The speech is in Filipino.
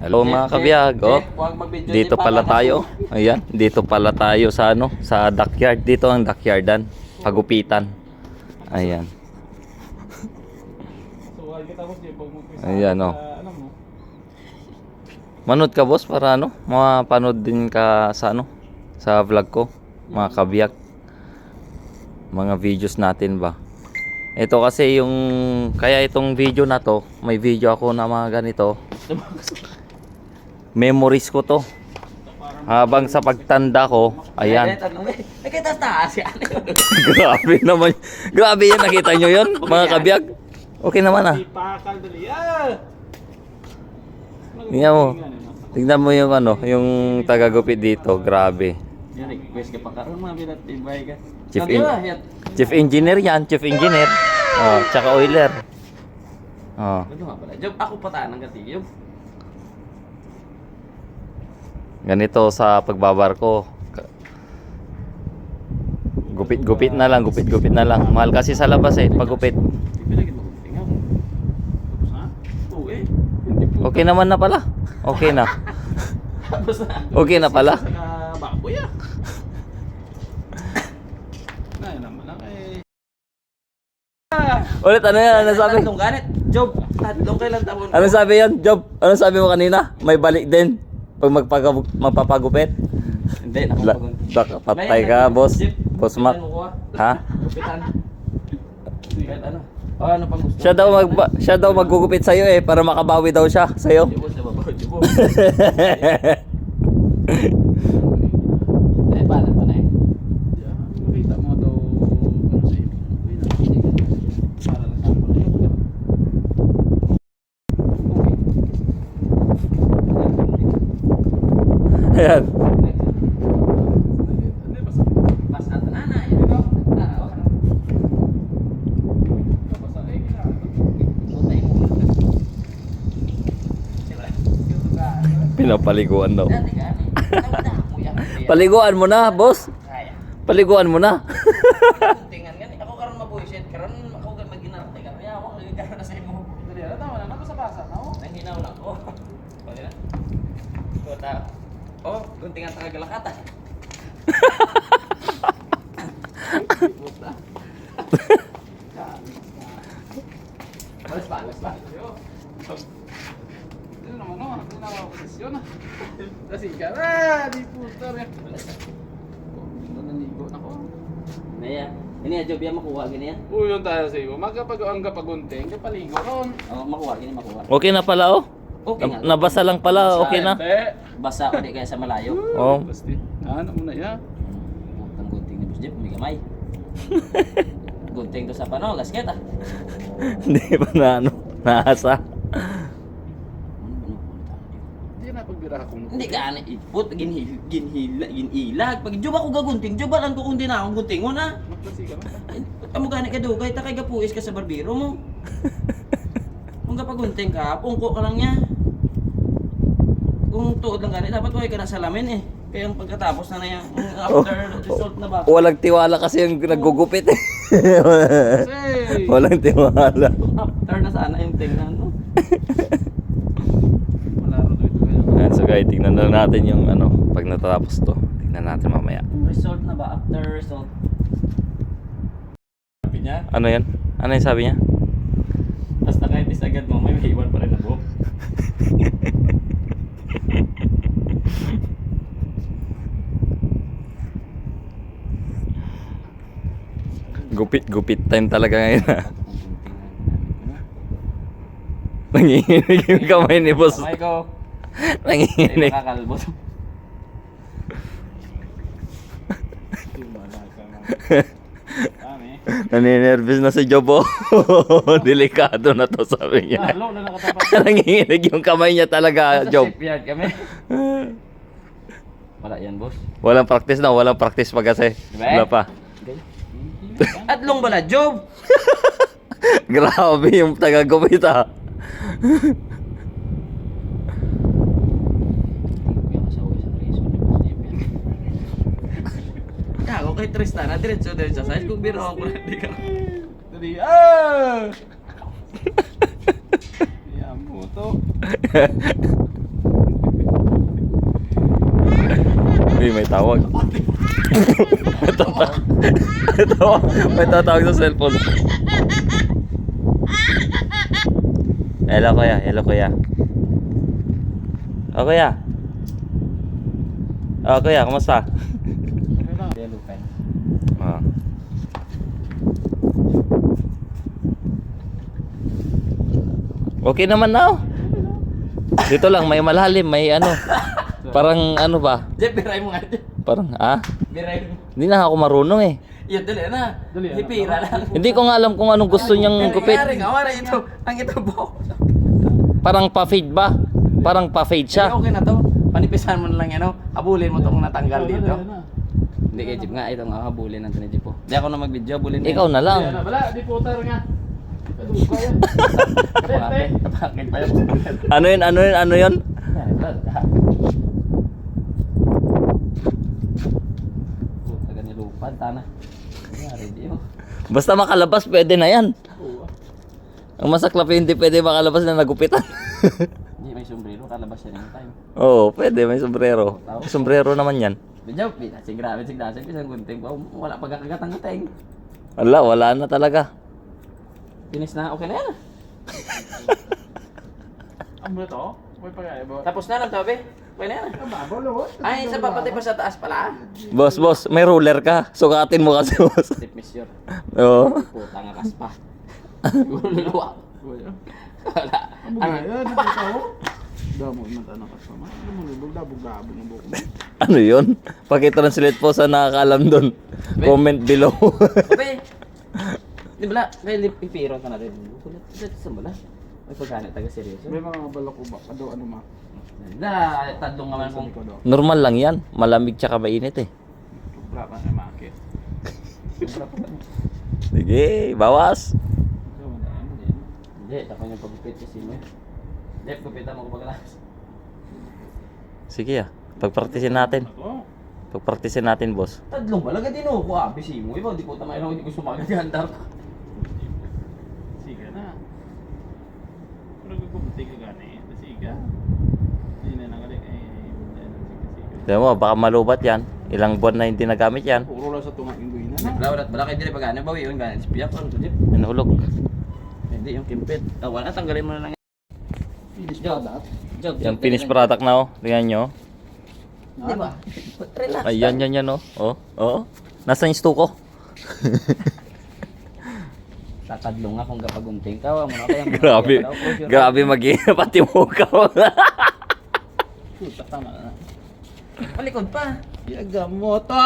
Hello mga kabiyag, oh. Dito pala tayo. Ayan, dito pala tayo sa ano, sa backyard. Dito ang backyardan, pagupitan. Ayan. Ayan, oh. Manood ka, boss, para ano, mapanood din ka sa ano, sa vlog ko, mga kabiyag. Mga videos natin ba. Ito kasi yung, kaya itong video na to, may video ako na mga ganito. Memories ko to. Habang sa pagtanda ko, ayan. Nakita taas yan. Grabe naman. Grabe yan, nakita nyo yun, mga kabiyag. Okay naman ah. Tingnan mo. Tingnan mo yung ano, yung tagagupit dito. Grabe. Request ka pa karon mga bilat tibay ka. Chief engineer yan, chief engineer. Oh, tsaka oiler. Oh. Ano nga pala? Job ako pataan ng gatigyo. Ganito sa pagbabar ko. Gupit-gupit na lang, gupit-gupit na lang. Mahal kasi sa labas eh, paggupit. Okay naman na pala. Okay na. Okay na pala. Baboy ah. Naman lang eh. Ulit, ano yan? Ano sabi? Tatlong ganit. Job, tatlong kailan taon. Ano sabi yan, Job? Ano sabi mo kanina? May balik din pag magpapagupit. Hindi, nakapagod. Patay ka, boss. Boss Mac. Ha? Gupitan. Ano? Oh, ano pang gusto? Siya daw maggugupit sa iyo eh para makabawi daw siya sa iyo. Jibos na babaw, jibos. Eh, paano pa na eh? Makita mo daw ano sa iyo. Para lang sa Ayan. Pinapaliguan daw. Paliguan mo na, boss. Paliguan mo na. Tingnan gani ako karon mabuisit karon ako mag-ginarte ka. Kaya ako nagkaroon na sa imo. Dali na tama na napasa-pasa na oh. Nanginaw na ko. Pwede na. Kota. Oh, guntingan sa galakatan. Puta. Alas ba? Yo. Ano naman no? Ano na posisyon ah. Kasi ka di puta re. Nananigo nako. Naya. Ini aja biya makuha gini ya. Uyon tayo sa iyo. Ang kapagunting, kapaligo ron. Oh, makuha gini makuha. Okay na pala oh. Okay nga. Nabasa lang pala, okay na. Basa ko di kaya sa malayo. Oh. Basti. Ano muna ya? Ang gunting ni Boss Jeff, may gamay. Gunting to sa pano, gasket ah. Hindi pa na ano, naasa. Hindi na pagbira kung. Hindi ka ana ipot, ginilag. Pag job ako gagunting, job alam ko kung di na akong guntingon ah. Magpasi ka man. Amo gani ka dugay, takay gapuis ka sa barbero mo. Kung kapagunting ka, pungko ka lang niya. Kung tuod lang gani, dapat huwag ka na salamin eh. Kaya yung pagkatapos na yan, after result na ba? Walang tiwala kasi yung naggugupit eh. Say! Walang tiwala. After na sana yung tingnan mo. Wala ro dito kayo. Ayan, so guys, tingnan na natin yung ano, pag natapos to. Tingnan natin mamaya. Result na ba? After result. Sabi niya, Ano yan? Ano yung sabi niya? Basta kahit isagad mo, may iwan pa rin ako. Gupit time talaga ngayon. Nanginginig yung kamay ni boss. Kamay ko, ay Nanginginig. makakalbo. kami. Naninervous na si Jobo. Delikado na to, sabi niya. Halo na nakatapat. Nanginginig yung kamay niya talaga, Sa Job. shipyard kami. Wala yan, boss. Walang practice na, walang practice pa kasi. Diba? Wala pa. Atlong bala, job! Grabe yung taga-gupit ah. Kago kay Tristan, diretso sa size kung biro ako na di ka. Dali, ah! Yan mo to. May tawag. May tatawag sa cellphone. Hello kuya, hello kuya. Oh kuya. Oh kuya, kumusta? Yellow pen. Ah. Okay naman na oh. Dito lang, may malalim, may ano. Parang ano ba? Jeff, biray mo nga. Jeff. Parang, Biray mo. Hindi na ako marunong eh. Yun, dali na. Dali, ano? Hipira lang. Hindi ko nga alam kung anong gusto niyang gupit. Kaya rin, wala ito. Ang ito buhok. Parang pa-fade ba? Parang pa-fade siya. Okay na to. Panipisan mo na lang yan, oh. Habulin mo itong natanggal dito. Dali na. Hindi kay Jeep nga, ito nga habulin natin ni Jeep po. Hindi ako na mag-video, habulin mo. Ikaw na lang. Dali na. Wala, di putar nga. Kadugo ka yan. Kapakit, kapakit pa yun. Ano yun? Ano yun? Ano yun? Puta ganyan lupad, tana. Ready oh. Basta makalabas, pwede na yan. Oo. Ang masaklap yung hindi pwede makalabas na nagupitan. Hindi, may sombrero, kalabas yan yung time. Oo, pwede. May sombrero. May sombrero naman yan. Medyo, pinasig grabe, sigdasig, isang gunting. Wala pagkakagat ang gunting. Wala na talaga. Finish na, okay na yan. Ang ba to? May pagkaya ba? Tapos na lang, tabi. Okay na yan. Babaw lang, oh. Ay, isa pa pati pa sa taas pala. Boss, may ruler ka. Sukatin mo kasi, boss. Tip measure. Oo. Puta nga kaspa. Luluwa. Wala. Ang bugay, di puta ko. Damo yung mata na kasama. Ano mo lubog, dabog-dabog ng buko mo. Ano yun? Pakitranslate po sa nakakaalam doon. Comment below. Ope! Di ba, kaya ipiro ka na rin. Kulit sa bala. May pagkanit, taga-seryoso. May mga balak ko ba? Kado ano ma? Tadlong naman kung Sabi ko daw. Normal lang yan. Malamig tsaka mainit eh. Sobra pa na makit. Sige, bawas. Hindi, tapos yung pagupit kasi mo. Jeff, gupitan mo ko pagkalas. Sige pagpraktisin natin. Ako? Pagpraktisin natin, boss. Tadlong balaga din ako. Bisi mo. Iba, di po tamayin ako, hindi ko sumagagandar pa. Sige na. Pero gugumunti ka gani. Sige. Hindi na nangalik. Diyan mo, baka malubat yan. Ilang buwan na hindi nagamit yan. Puro lang sa tunga inggoy na. Jeff, wala kayo dili pagkano. Bawi yung ganit. Spiyak ko. Jeff. Inulog. Hindi, yung kimpit. Wala, tanggalin mo na lang. Finish product. Yung finished product na oh. Tingnan nyo. Di ba? Relax. Ay, yan oh. Oh. Nasaan yung stuko? Tatadlong nga kung kapagunting ka. Wala mo na kaya. Grabe mag-iina pati mukha mo. Puta, tama na. Palikod pa. Ginagam mo to.